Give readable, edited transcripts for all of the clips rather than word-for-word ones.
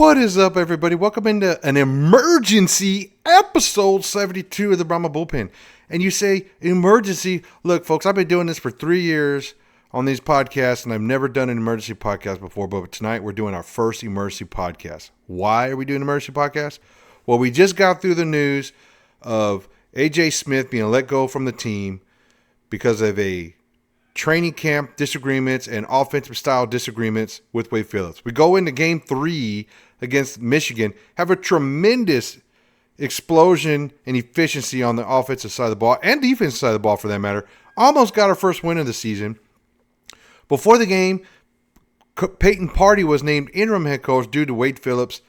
What is up, everybody? Welcome into an emergency episode 72 of the Brahma Bullpen. And you say, emergency? Look, folks, I've been doing this for 3 years on these podcasts, and I've never done an emergency podcast before, but tonight we're doing our first emergency podcast. Why are we doing an emergency podcast? Well, we just got through the news of A.J. Smith being let go from the team because of a training camp disagreements and offensive style disagreements with Wade Phillips. We go into game 3 against Michigan, have a tremendous explosion and efficiency on the offensive side of the ball and defensive side of the ball for that matter. Almost got our first win of the season. Before the game, Peyton Pardee was named interim head coach due to Wade Phillips'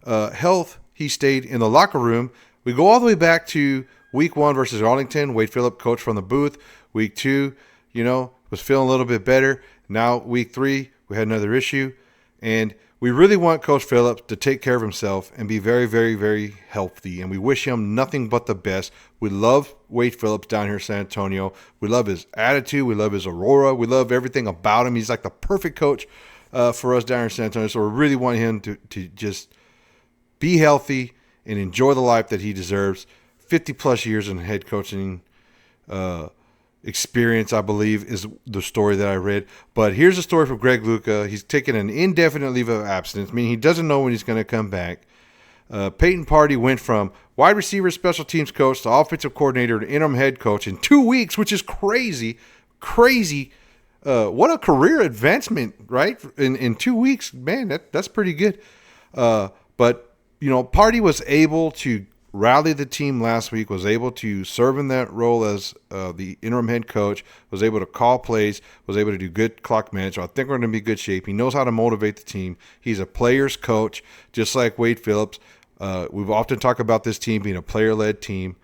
health. He stayed in the locker room. We go all the way back to week 1 versus Arlington. Wade Phillips coached from the booth. Week 2, was feeling a little bit better. Now, week 3, we had another issue. And we really want Coach Phillips to take care of himself and be very, very, very healthy. And we wish him nothing but the best. We love Wade Phillips down here in San Antonio. We love his attitude. We love his aurora. We love everything about him. He's like the perfect coach for us down here in San Antonio. So we really want him to just be healthy and enjoy the life that he deserves. 50-plus years in head coaching experience, I believe, is the story that I read. But here's a story from Greg Luca. He's taking an indefinite leave of absence, meaning he doesn't know when he's going to come back. Peyton Pardee went from wide receiver special teams coach to offensive coordinator to interim head coach in 2 weeks, which is crazy. What a career advancement, right? In 2 weeks, man, that's pretty good. But Pardee was able to rallied the team last week, was able to serve in that role as the interim head coach, was able to call plays, was able to do good clock management. I think we're going to be in good shape. He knows how to motivate the team. He's a player's coach, just like Wade Phillips. We've often talked about this team being a player-led team,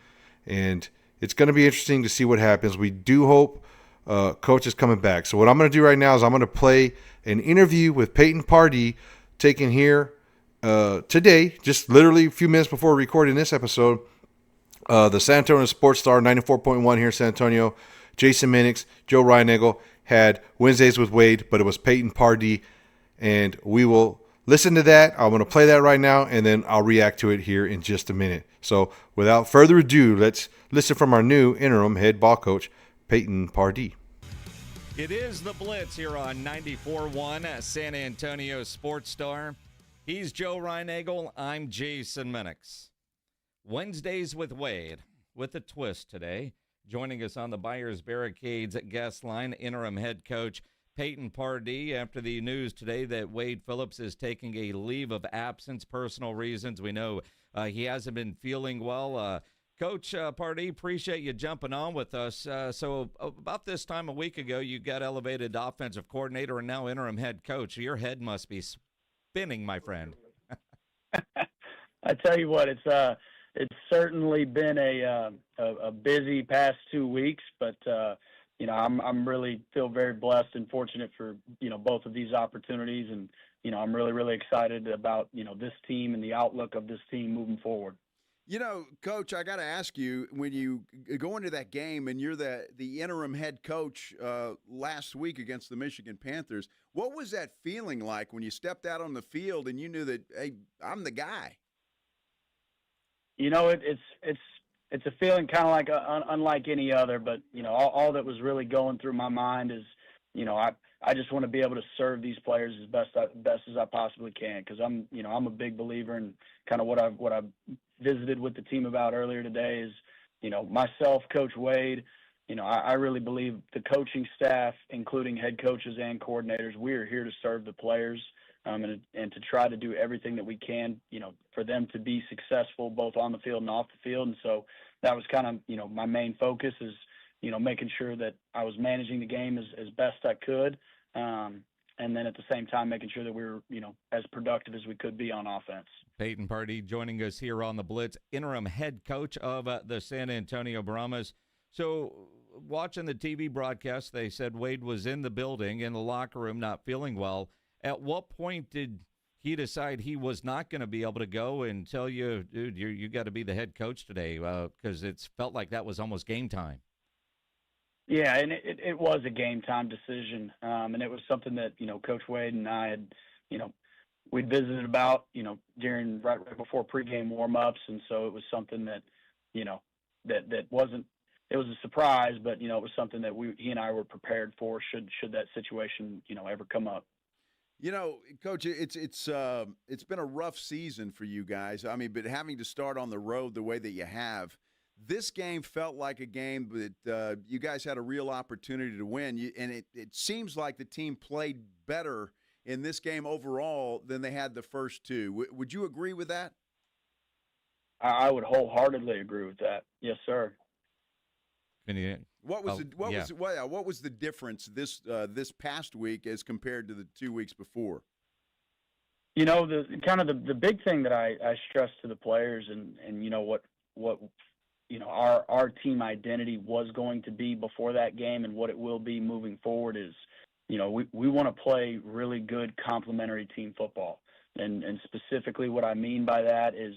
and it's going to be interesting to see what happens. We do hope Coach is coming back. So what I'm going to do right now is I'm going to play an interview with Peyton Pardee taken here today, just literally a few minutes before recording this episode. The San Antonio Sports Star 94.1 here in San Antonio, Jason Minix, Joe Reinagel had Wednesdays with Wade, but it was Peyton Pardee, and we will listen to that. I'm going to play that right now, and then I'll react to it here in just a minute. So without further ado, let's listen from our new interim head ball coach, Peyton Pardee. It is the Blitz here on 94.1 San Antonio Sports Star. He's Joe Reinagel. I'm Jason Minix. Wednesdays with Wade, with a twist today. Joining us on the Buyers Barricades guest line, interim head coach Peyton Pardee. After the news today that Wade Phillips is taking a leave of absence, personal reasons. We know he hasn't been feeling well. Coach Pardee, appreciate you jumping on with us. So about this time a week ago, you got elevated to offensive coordinator and now interim head coach. Your head must be spinning, my friend. I tell you what, it's certainly been a busy past 2 weeks, but I'm really feel very blessed and fortunate for both of these opportunities, and I'm really excited about this team and the outlook of this team moving forward. Coach, I got to ask you, when you go into that game and you're the interim head coach last week against the Michigan Panthers, what was that feeling like when you stepped out on the field and you knew that, hey, I'm the guy? It's a feeling kind of like unlike any other, but all that was really going through my mind is I just want to be able to serve these players as best as I possibly can, because I'm a big believer in kind of what I've visited with the team about earlier today is myself, Coach Wade. I really believe the coaching staff, including head coaches and coordinators, we are here to serve the players and to try to do everything that we can, for them to be successful both on the field and off the field. And so that was kind of, my main focus is, making sure that I was managing the game as best I could. And then at the same time, making sure that we were, as productive as we could be on offense. Peyton Pardee joining us here on the Blitz, interim head coach of the San Antonio Brahmas. So watching the TV broadcast, they said Wade was in the building, in the locker room, not feeling well. At what point did he decide he was not going to be able to go and tell you, dude, you got to be the head coach today? Because it's felt like that was almost game time. Yeah, and it was a game time decision, and it was something that Coach Wade and I had we'd visited about, during right before pregame warmups, and so it was something that, that wasn't. It was a surprise, but it was something that he and I were prepared for should that situation ever come up. Coach, it's been a rough season for you guys. I mean, but having to start on the road the way that you have, this game felt like a game that you guys had a real opportunity to win. And it seems like the team played better in this game overall than they had the first two. Would you agree with that? I would wholeheartedly agree with that. Yes, sir. What was the difference this past week as compared to the 2 weeks before? The big thing that I stress to the players, and what our team identity was going to be before that game and what it will be moving forward is, we want to play really good complementary team football. And specifically what I mean by that is,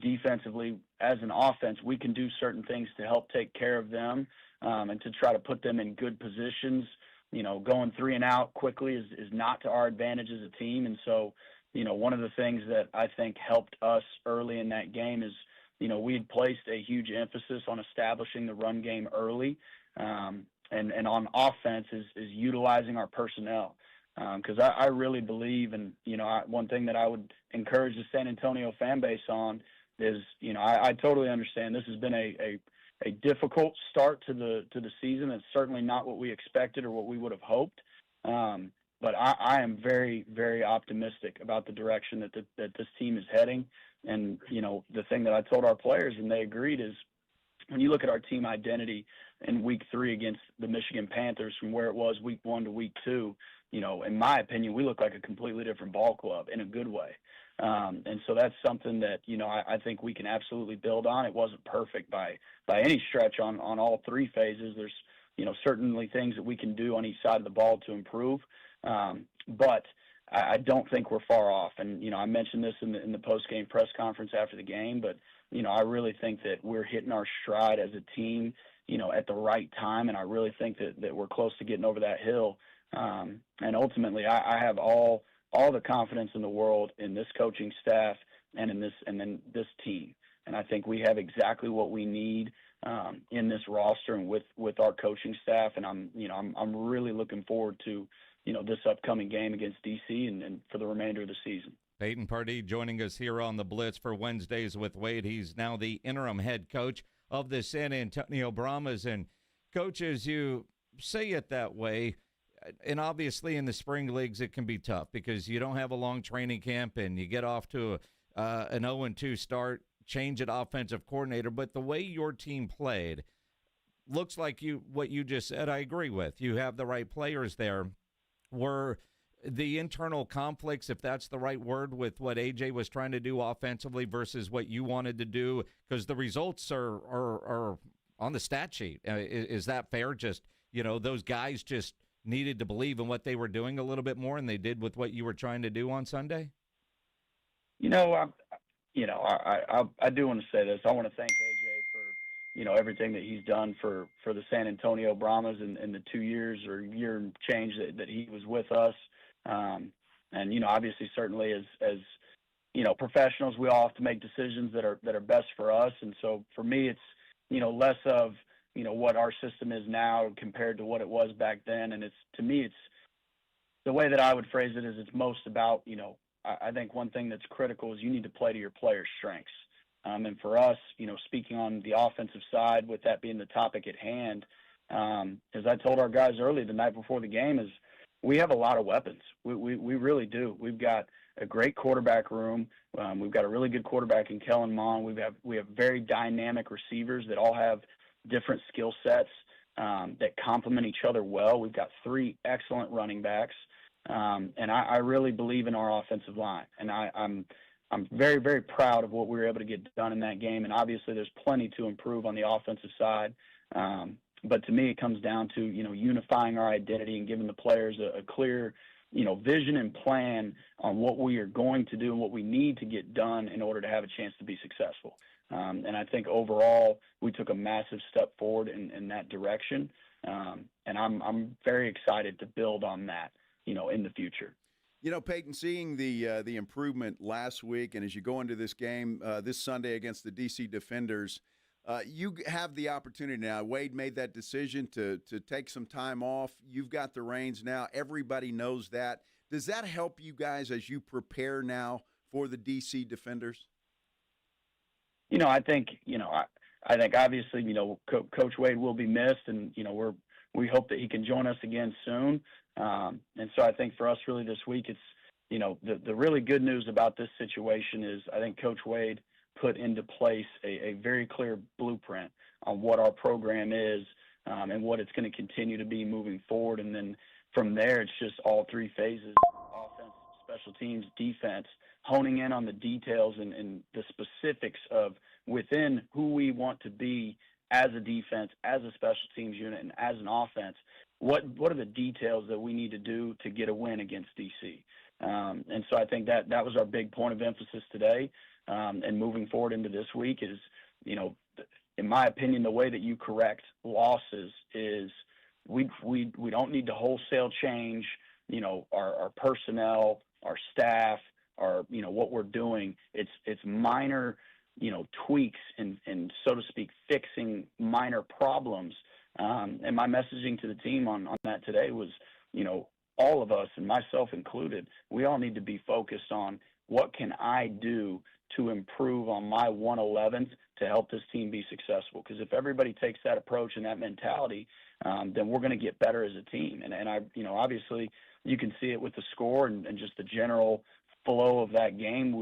defensively, as an offense, we can do certain things to help take care of them and to try to put them in good positions. Going 3 and out quickly is not to our advantage as a team. And so, one of the things that I think helped us early in that game is, we had placed a huge emphasis on establishing the run game early, and on offense is utilizing our personnel. Because I really believe, and one thing that I would encourage the San Antonio fan base on is, I totally understand this has been a difficult start to the season. It's certainly not what we expected or what we would have hoped. But I am very, very optimistic about the direction that this team is heading. And the thing that I told our players, and they agreed, is when you look at our team identity in week 3 against the Michigan Panthers from where it was week 1 to week 2. In my opinion, we look like a completely different ball club in a good way. And so that's something that, I think we can absolutely build on. It wasn't perfect by any stretch on all 3 phases. There's, certainly things that we can do on each side of the ball to improve. But I don't think we're far off. And, I mentioned this in the post-game press conference after the game, but, I really think that we're hitting our stride as a team, at the right time. And I really think that we're close to getting over that hill. And ultimately, I have all the confidence in the world in this coaching staff and then this team. And I think we have exactly what we need in this roster and with our coaching staff. And I'm really looking forward to this upcoming game against DC and for the remainder of the season. Peyton Pardee joining us here on the Blitz for Wednesdays with Wade. He's now the interim head coach of the San Antonio Brahmas. And coach, as you say it that way, and obviously in the spring leagues it can be tough because you don't have a long training camp and you get off to an 0-2 start, change at offensive coordinator. But the way your team played looks like what you just said, I agree with. You have the right players there. Were the internal conflicts, if that's the right word, with what AJ was trying to do offensively versus what you wanted to do? Because the results are on the stat sheet. Is that fair? Just, those guys just needed to believe in what they were doing a little bit more than they did with what you were trying to do on Sunday? I do want to say this. I want to thank AJ for, everything that he's done for the San Antonio Brahmas in the 2 years or year and change that he was with us. And, obviously, certainly as professionals, we all have to make decisions that are best for us. And so for me, it's, less of, what our system is now compared to what it was back then. And to me, it's the way that I would phrase it is it's most about, I think one thing that's critical is you need to play to your players' strengths. And for us, speaking on the offensive side, with that being the topic at hand, as I told our guys early the night before the game, is we have a lot of weapons. We really do. We've got a great quarterback room. We've got a really good quarterback in Kellen Mond. We have very dynamic receivers that all have different skill sets that complement each other well. We've got 3 excellent running backs, and I really believe in our offensive line. And I'm very, very proud of what we were able to get done in that game. And obviously, there's plenty to improve on the offensive side. But to me, it comes down to unifying our identity and giving the players a clear vision and plan on what we are going to do and what we need to get done in order to have a chance to be successful. And I think overall we took a massive step forward in that direction. And I'm very excited to build on that, in the future. You know, Peyton, seeing the improvement last week, and as you go into this game this Sunday against the DC Defenders, you have the opportunity now. Wade made that decision to take some time off. You've got the reins now. Everybody knows that. Does that help you guys as you prepare now for the DC Defenders? I think I think obviously Coach Wade will be missed, and we hope that he can join us again soon. And so I think for us really this week, it's the really good news about this situation is I think Coach Wade put into place a very clear blueprint on what our program is and what it's going to continue to be moving forward. And then from there, it's just all three phases: offense, special teams, defense, honing in on the details and the specifics of within who we want to be as a defense, as a special teams unit, and as an offense. What are the details that we need to do to get a win against DC? And so I think that was our big point of emphasis today. And moving forward into this week is, in my opinion, the way that you correct losses is we don't need to wholesale change, our personnel, our staff, what we're doing. It's minor, tweaks and so to speak, fixing minor problems. And my messaging to the team on that today was, all of us, and myself included, we all need to be focused on what can I do to improve on my 111th to help this team be successful. Because if everybody takes that approach and that mentality, then we're going to get better as a team. And I, obviously you can see it with the score and just the general flow of that game.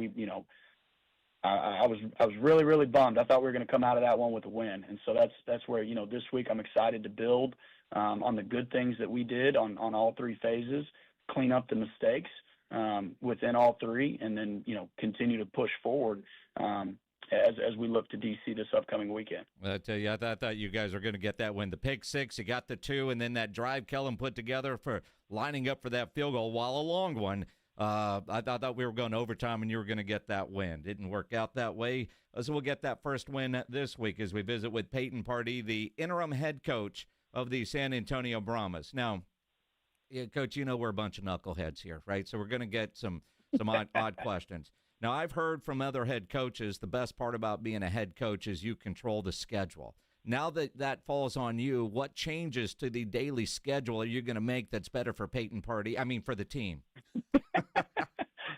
I was really, really bummed. I thought we were going to come out of that one with a win. And so that's where, this week I'm excited to build on the good things that we did on all three phases, clean up the mistakes within all three, and then, continue to push forward as we look to DC this upcoming weekend. I tell you, I thought you guys were going to get that win. The pick six, you got the two, and then that drive Kellen put together for lining up for that field goal, while a long one. I thought we were going to overtime and you were going to get that win. Didn't work out that way. So we'll get that first win this week as we visit with Peyton Pardee, the interim head coach of the San Antonio Brahmas. Now, Coach, we're a bunch of knuckleheads here, right? So we're going to get some odd questions. Now, I've heard from other head coaches the best part about being a head coach is you control the schedule. Now that falls on you, what changes to the daily schedule are you going to make that's better for Peyton Pardee? I mean, for the team.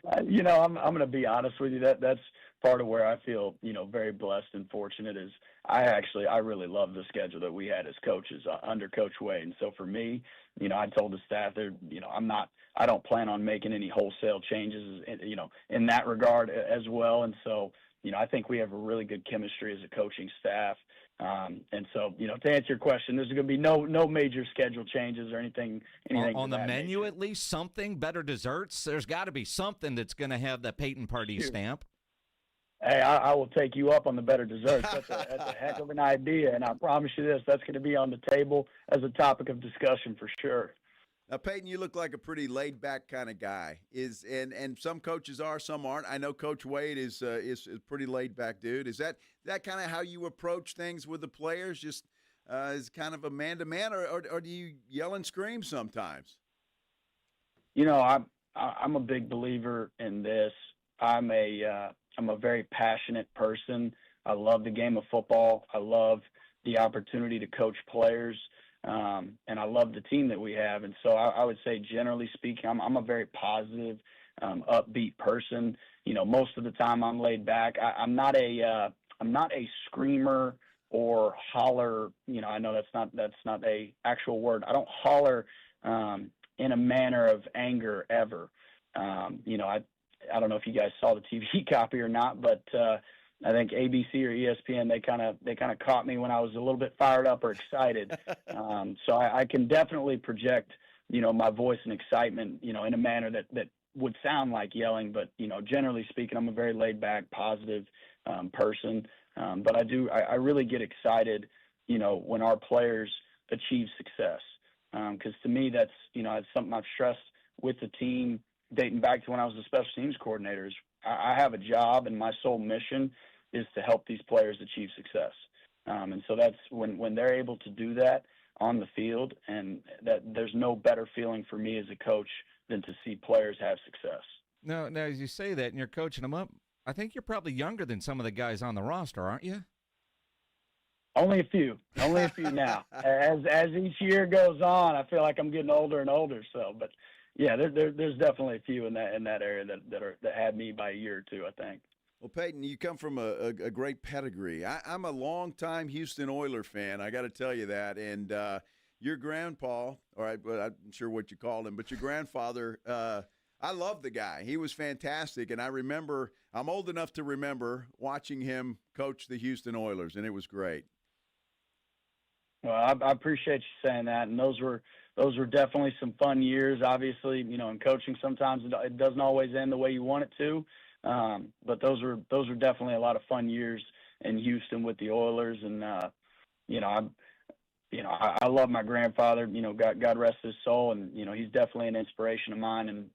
I'm going to be honest with you. That's part of where I feel, very blessed and fortunate is I really love the schedule that we had as coaches under Coach Wade. And so for me, I told the staff there, I don't plan on making any wholesale changes, in that regard as well. And so, I think we have a really good chemistry as a coaching staff. And so, to answer your question, there's going to be no major schedule changes or anything on the menu, nature. At least something, better desserts. There's got to be something that's going to have the Peyton Pardee stamp. Hey, I will take you up on the better desserts. That's a heck of an idea, and I promise you this, that's going to be on the table as a topic of discussion for sure. Now, Peyton, you look like a pretty laid-back kind of guy. And some coaches are, some aren't. I know Coach Wade is a pretty laid-back dude. Is that kind of how you approach things with the players? Just as kind of a man-to-man, or do you yell and scream sometimes? I'm a big believer in this. I'm a very passionate person. I love the game of football. I love the opportunity to coach players. And I love the team that we have. And so I would say, generally speaking, I'm a very positive, upbeat person. Most of the time I'm laid back. I'm not a screamer or holler. I know that's not a actual word. I don't holler in a manner of anger ever. I don't know if you guys saw the TV copy or not, but I think ABC or ESPN, they kind of caught me when I was a little bit fired up or excited. So I can definitely project, my voice and excitement, in a manner that would sound like yelling. But, generally speaking, I'm a very laid back, positive person. But I really get excited, when our players achieve success. Because to me, that's something I've stressed with the team dating back to when I was a special teams coordinator. I have a job, and my sole mission is to help these players achieve success. And so that's when they're able to do that on the field, and that there's no better feeling for me as a coach than to see players have success. Now, as you say that and you're coaching them up, I think you're probably younger than some of the guys on the roster, aren't you? Only a few now. As each year goes on, I feel like I'm getting older and older. So, but yeah, there's definitely a few in that area that had me by a year or two, I think. Well, Peyton, you come from a great pedigree. I'm a longtime Houston Oiler fan. I got to tell you that. And your grandpa, I'm sure what you called him, but your grandfather, I love the guy. He was fantastic. And I'm old enough to remember watching him coach the Houston Oilers, and it was great. Well, I appreciate you saying that, and those were definitely some fun years. Obviously, in coaching sometimes it doesn't always end the way you want it to, but those were definitely a lot of fun years in Houston with the Oilers, and I love my grandfather. God rest his soul, and he's definitely an inspiration of mine, and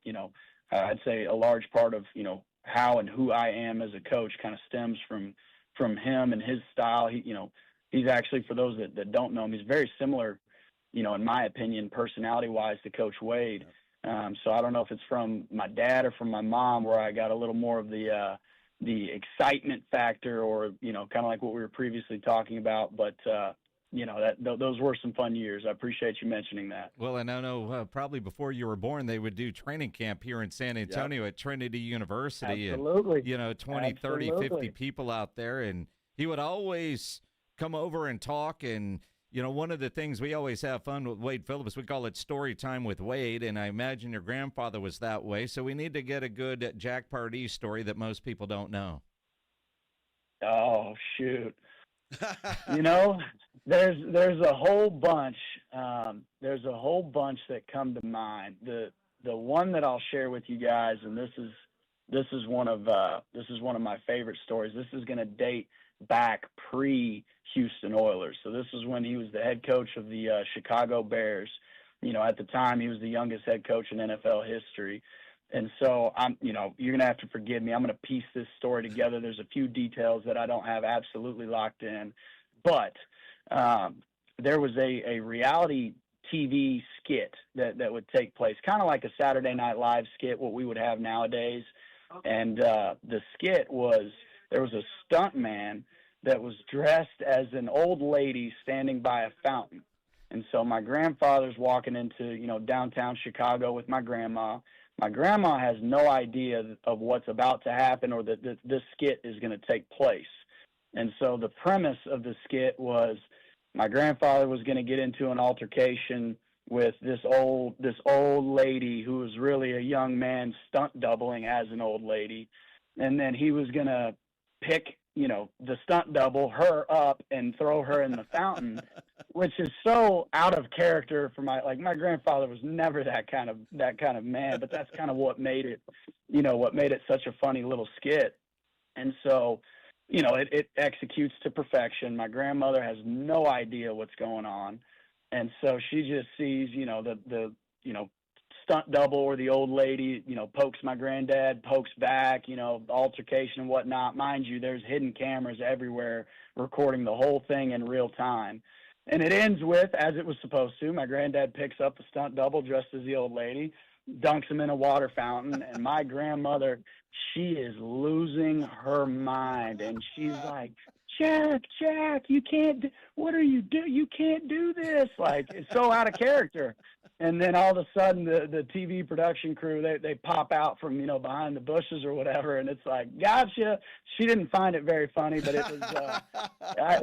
I'd say a large part of how and who I am as a coach kind of stems from him and his style. He's actually, for those that don't know him, he's very similar, in my opinion, personality-wise to Coach Wade. So I don't know if it's from my dad or from my mom where I got a little more of the excitement factor or, kind of like what we were previously talking about. But, those were some fun years. I appreciate you mentioning that. Well, and I know probably before you were born, they would do training camp here in San Antonio at Trinity University. Absolutely. And, 20, 30, 50 people out there. And he would always come over and talk. And, one of the things we always have fun with Wade Phillips, we call it story time with Wade. And I imagine your grandfather was that way. So we need to get a good Jack Pardee story that most people don't know. Oh, shoot. There's a whole bunch. There's a whole bunch that come to mind. The one that I'll share with you guys, and this is one of my favorite stories. This is going to date back pre-Houston Oilers. So this is when he was the head coach of the Chicago Bears. At the time he was the youngest head coach in NFL history. And so you're going to have to forgive me. I'm going to piece this story together. There's a few details that I don't have absolutely locked in, but there was a reality TV skit that would take place, kind of like a Saturday Night Live skit, what we would have nowadays. And the skit was, there was a stunt man that was dressed as an old lady standing by a fountain. And so my grandfather's walking into, downtown Chicago with my grandma. My grandma has no idea of what's about to happen or that this skit is going to take place. And so the premise of the skit was my grandfather was going to get into an altercation with this old lady who was really a young man stunt doubling as an old lady. And then he was going to pick, the stunt double, her up and throw her in the fountain, which is so out of character for my grandfather was never that kind of man, but that's kind of what made it such a funny little skit. And so, it executes to perfection. My grandmother has no idea what's going on. And so she just sees, the stunt double or the old lady, pokes my granddad, pokes back, altercation and whatnot. Mind you, there's hidden cameras everywhere recording the whole thing in real time. And it ends with, as it was supposed to, my granddad picks up the stunt double dressed as the old lady, dunks him in a water fountain, and my grandmother, she is losing her mind. And she's like, Jack, you can't, what are you doing? You can't do this. Like, it's so out of character. And then all of a sudden the TV production crew, they pop out from, behind the bushes or whatever. And it's like, gotcha. She didn't find it very funny, but it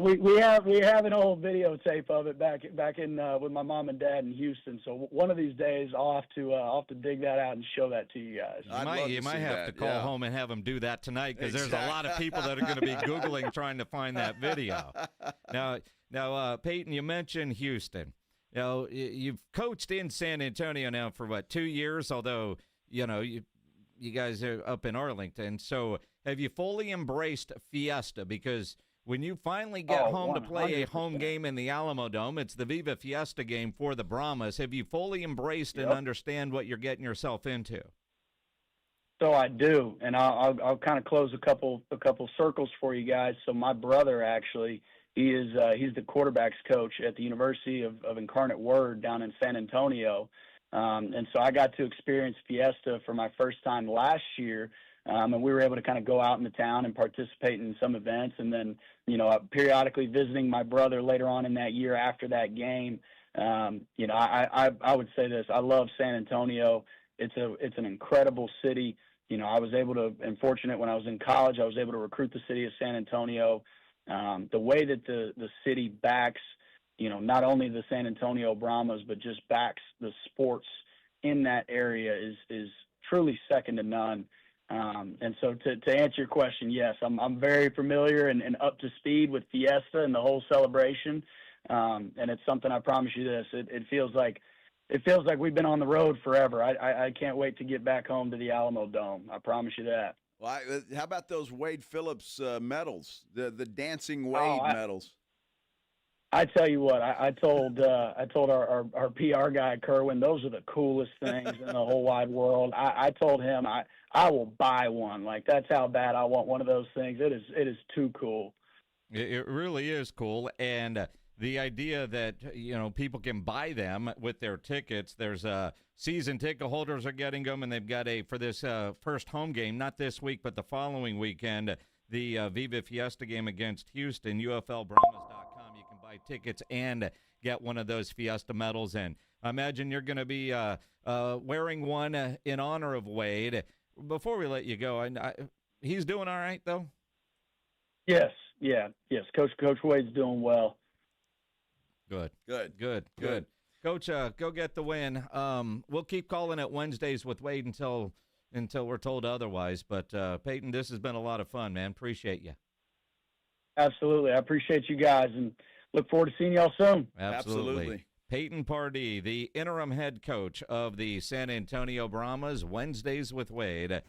was, we have an old videotape of it back in, with my mom and dad in Houston. So one of these days I'll have to dig that out and show that to you guys. You might have to call home and have them do that tonight, because there's a lot of people that are going to be Googling trying to find that video. Now, Peyton, you mentioned Houston. You've coached in San Antonio now for 2 years, although, you guys are up in Arlington. So have you fully embraced Fiesta? Because when you finally get home 100%. To play a home game in the Alamo Dome, it's the Viva Fiesta game for the Brahmas. Have you fully embraced and understand what you're getting yourself into? So I do, and I'll kind of close a couple circles for you guys. So my brother, actually, he's the quarterbacks coach at the University of Incarnate Word down in San Antonio, And so I got to experience Fiesta for my first time last year. And we were able to kind of go out in the town and participate in some events. And then, periodically visiting my brother later on in that year after that game. I would say this. I love San Antonio. It's an incredible city. I was able to, and fortunate when I was in college, I was able to recruit the city of San Antonio. The way that the city backs, not only the San Antonio Brahmas, but just backs the sports in that area is truly second to none. And so to answer your question, yes, I'm very familiar and up to speed with Fiesta and the whole celebration. And it's something, I promise you this, it feels like we've been on the road forever. I can't wait to get back home to the Alamo Dome. I promise you that. Well, how about those Wade Phillips medals, the Dancing Wade medals? I tell you what, I told our PR guy Kerwin, those are the coolest things in the whole wide world. I told him I will buy one. Like, that's how bad I want one of those things. It is too cool. It really is cool, and the idea that people can buy them with their tickets. There's season ticket holders are getting them, and they've got for this first home game, not this week but the following weekend, the Viva Fiesta game against Houston. UFLBrahmas.com. You can buy tickets and get one of those Fiesta medals, and I imagine you're going to be wearing one in honor of Wade. Before we let you go, he's doing all right though. Yes, Coach Wade's doing well. Good. Coach, go get the win. We'll keep calling it Wednesdays with Wade until we're told otherwise. But, Peyton, this has been a lot of fun, man. Appreciate you. Absolutely. I appreciate you guys and look forward to seeing y'all soon. Absolutely. Peyton Pardee, the interim head coach of the San Antonio Brahmas, Wednesdays with Wade.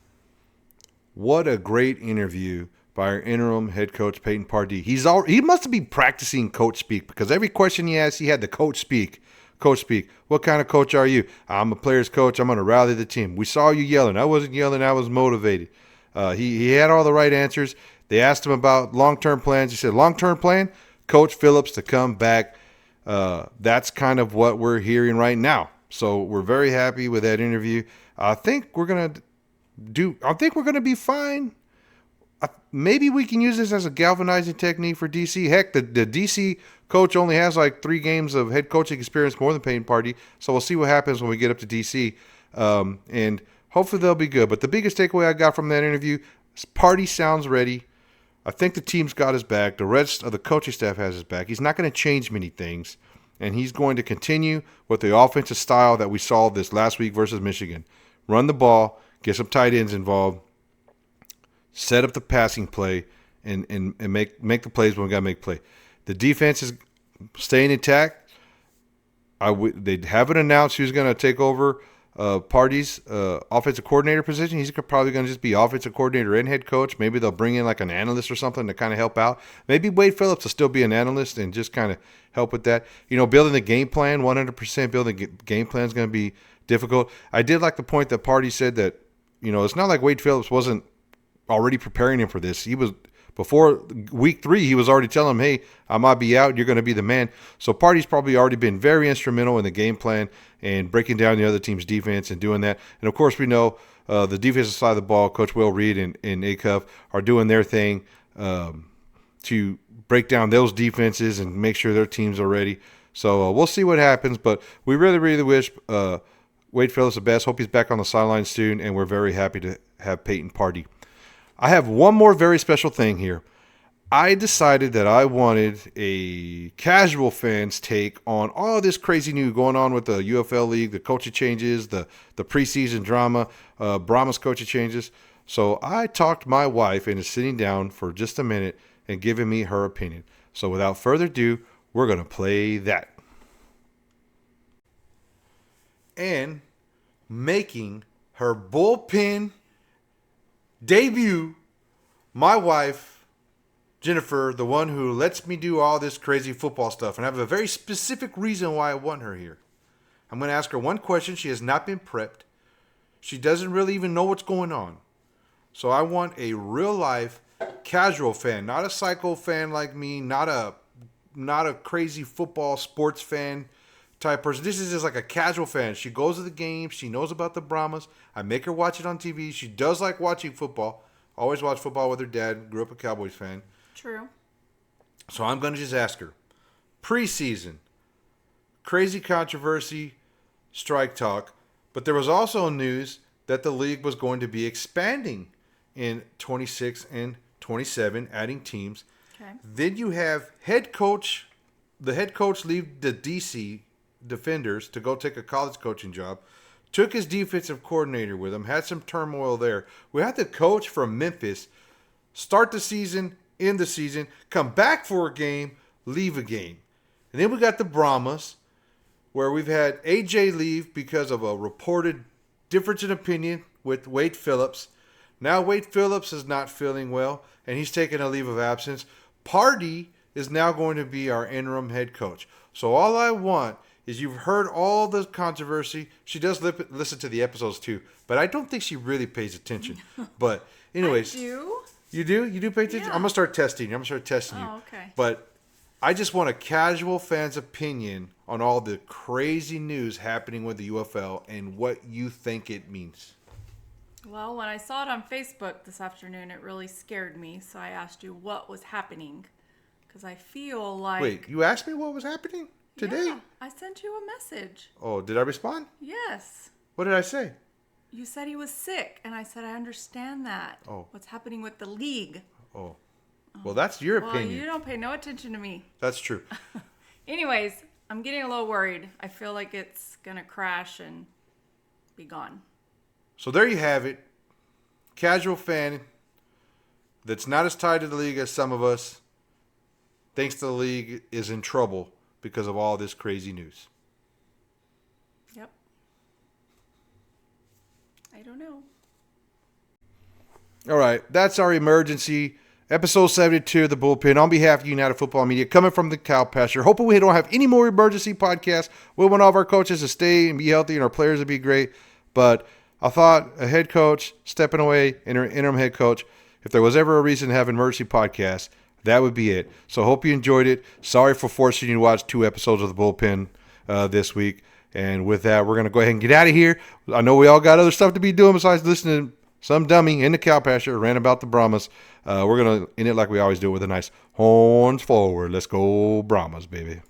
What a great interview by our interim head coach, Peyton Pardee. He must be practicing coach speak, because every question he asked, he had the coach speak. Coach speak. What kind of coach are you? I'm a player's coach. I'm going to rally the team. We saw you yelling. I wasn't yelling. I was motivated. He had all the right answers. They asked him about long-term plans. He said, long-term plan, Coach Phillips to come back. That's kind of what we're hearing right now. So we're very happy with that interview. I think we're going to be fine. Maybe we can use this as a galvanizing technique for DC. Heck, the DC coach only has like 3 games of head coaching experience more than Peyton Pardee. So we'll see what happens when we get up to DC. And hopefully they'll be good. But the biggest takeaway I got from that interview is Pardee sounds ready. I think the team's got his back. The rest of the coaching staff has his back. He's not going to change many things. And he's going to continue with the offensive style that we saw this last week versus Michigan. Run the ball, get some tight ends involved, set up the passing play, and make the plays when we got to make play. The defense is staying intact. They haven't announced who's going to take over Pardee's offensive coordinator position. He's probably going to just be offensive coordinator and head coach. Maybe they'll bring in like an analyst or something to kind of help out. Maybe Wade Phillips will still be an analyst and just kind of help with that. Building the game plan, 100% building the game plan is going to be difficult. I did like the point that Pardee said that, it's not like Wade Phillips wasn't already preparing him for this. He was, before week 3, he was already telling him, hey, I might be out. You're going to be the man. So Pardee's probably already been very instrumental in the game plan and breaking down the other team's defense and doing that. And, of course, we know the defensive side of the ball, Coach Will Reed and Acuff are doing their thing to break down those defenses and make sure their teams are ready. So we'll see what happens. But we really, really wish Wade Phillips the best. Hope he's back on the sideline soon, and we're very happy to have Peyton Pardee. I have one more very special thing here. I decided that I wanted a casual fan's take on all this crazy news going on with the UFL League, the coaching changes, the preseason drama, Brahmas coaching changes. So I talked my wife into sitting down for just a minute and giving me her opinion. So without further ado, we're going to play that. And making her bullpen debut, my wife, Jennifer, the one who lets me do all this crazy football stuff. And I have a very specific reason why I want her here. I'm going to ask her one question. She has not been prepped. She doesn't really even know what's going on. So I want a real-life casual fan, not a psycho fan like me, not a crazy football sports fan, type person. This is just like a casual fan. She goes to the games. She knows about the Brahmas. I make her watch it on TV. She does like watching football. Always watched football with her dad. Grew up a Cowboys fan. True. So I'm going to just ask her. Preseason. Crazy controversy. Strike talk. But there was also news that the league was going to be expanding in 26 and 27, adding teams. Okay. Then you have the head coach leave the DC Defenders to go take a college coaching job. Took his defensive coordinator with him. Had some turmoil there. We had the coach from Memphis start the season, end the season, come back for a game, leave a game. And then we got the Brahmas, where we've had AJ leave because of a reported difference in opinion with Wade Phillips. Now Wade Phillips is not feeling well, and he's taking a leave of absence. Party is now going to be our interim head coach. So all I want is, you've heard all the controversy. She does listen to the episodes too, but I don't think she really pays attention. But anyways. I do. You do? You do pay attention? Yeah. I'm going to start testing you. Oh, okay. But I just want a casual fan's opinion on all the crazy news happening with the UFL and what you think it means. Well, when I saw it on Facebook this afternoon, it really scared me. So I asked you what was happening. Because I feel like... Wait, you asked me what was happening today? Yeah, I sent you a message. Oh, did I respond? Yes. What did I say? You said he was sick, and I said, I understand that. Oh. What's happening with the league? Oh. Well, that's your Well, opinion. you don't pay no attention to me. That's true. Anyways, I'm getting a little worried. I feel like it's going to crash and be gone. So there you have it. Casual fan that's not as tied to the league as some of us thinks the league is in trouble because of all this crazy news. Yep. I don't know. All right, that's our emergency. Episode 72 of the Bullpen. On behalf of United Football Media, coming from the cow pasture. Hoping we don't have any more emergency podcasts. We want all of our coaches to stay and be healthy and our players to be great. But I thought a head coach stepping away, interim head coach, if there was ever a reason to have an emergency podcast, that would be it. So hope you enjoyed it. Sorry for forcing you to watch 2 episodes of the Bullpen this week. And with that, we're going to go ahead and get out of here. I know we all got other stuff to be doing besides listening to some dummy in the cow pasture ran about the Brahmas. We're going to end it like we always do with a nice horns forward. Let's go Brahmas, baby.